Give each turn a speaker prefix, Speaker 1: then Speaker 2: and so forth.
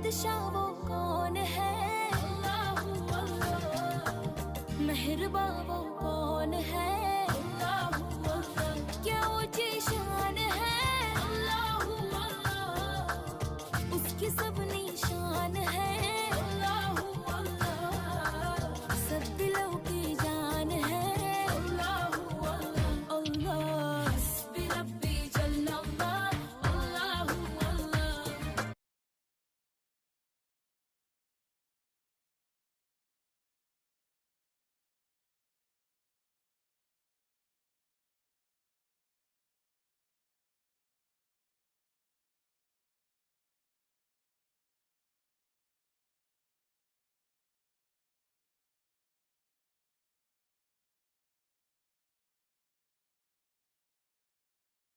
Speaker 1: बादशाह वो कौन है, अल्लाहू अल्लाह। मेहरबा वो कौन है, अल्लाहू अल्लाह। क्या ऊंची शान है, अल्लाहू अल्लाह। उसकी सब